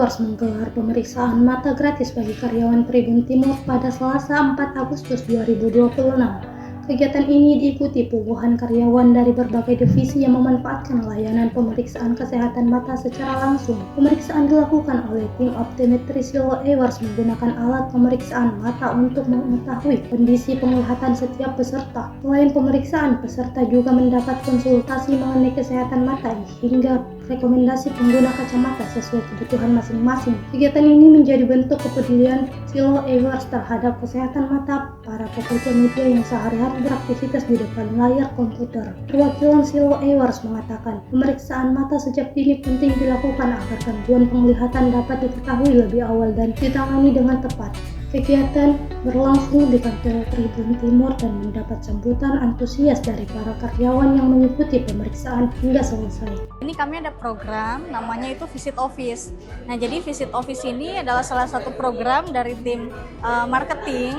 Awards menggelar pemeriksaan mata gratis bagi karyawan Tribun Timur pada Selasa 4 Agustus 2026. Kegiatan ini diikuti puluhan karyawan dari berbagai divisi yang memanfaatkan layanan pemeriksaan kesehatan mata secara langsung. Pemeriksaan dilakukan oleh tim optometri Silo Awards menggunakan alat pemeriksaan mata untuk mengetahui kondisi penglihatan setiap peserta. Selain pemeriksaan, peserta juga mendapat konsultasi mengenai kesehatan mata hingga rekomendasi pengguna kacamata sesuai kebutuhan masing-masing. Kegiatan ini menjadi bentuk kepedulian Silo Awards terhadap kesehatan mata para pekerja media yang sehari-hari beraktivitas di depan layar komputer. Perwakilan Silo Awards mengatakan, pemeriksaan mata sejak dini penting dilakukan agar gangguan penglihatan dapat diketahui lebih awal dan ditangani dengan tepat. Kegiatan berlangsung di kantor Tribun Timur dan mendapat sambutan antusias dari para karyawan yang mengikuti pemeriksaan hingga selesai. Ini kami ada program namanya itu Visit Office. Nah, jadi Visit Office ini adalah salah satu program dari tim marketing.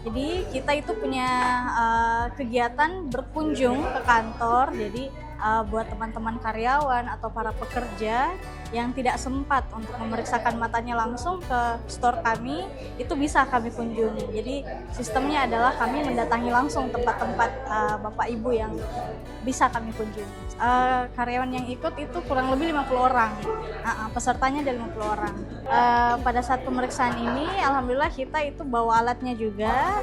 Jadi kita itu punya kegiatan berkunjung ke kantor. Jadi buat teman-teman karyawan atau para pekerja yang tidak sempat untuk memeriksakan matanya langsung ke store kami, itu bisa kami kunjungi. Jadi sistemnya adalah kami mendatangi langsung tempat-tempat Bapak Ibu yang bisa kami kunjungi. Karyawan yang ikut itu kurang lebih 50 orang, pesertanya ada 50 orang. Pada saat pemeriksaan ini, alhamdulillah kita itu bawa alatnya juga,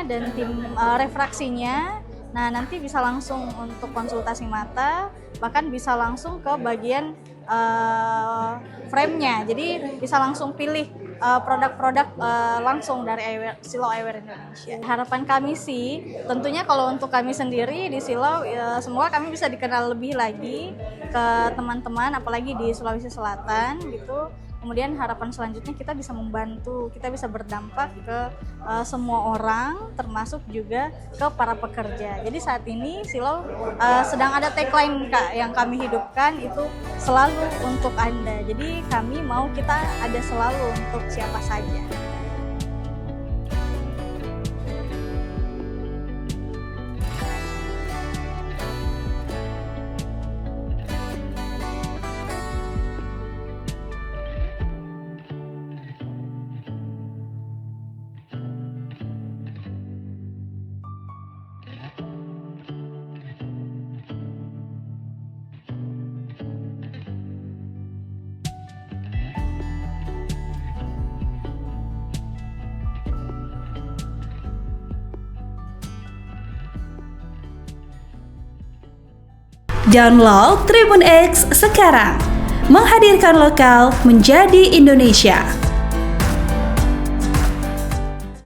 dan tim refraksinya. Nah, nanti bisa langsung untuk konsultasi mata, bahkan bisa langsung ke bagian frame-nya. Jadi bisa langsung pilih produk-produk langsung dari Silo Eyewear Indonesia. Harapan kami sih, tentunya kalau untuk kami sendiri di Silo, semoga kami bisa dikenal lebih lagi ke teman-teman, apalagi di Sulawesi Selatan gitu. Kemudian harapan selanjutnya kita bisa membantu, kita bisa berdampak ke semua orang, termasuk juga ke para pekerja. Jadi saat ini Silo sedang ada tagline Kak yang kami hidupkan, itu selalu untuk Anda. Jadi kami mau kita ada selalu untuk siapa saja. Download Tribun X sekarang, menghadirkan lokal menjadi Indonesia.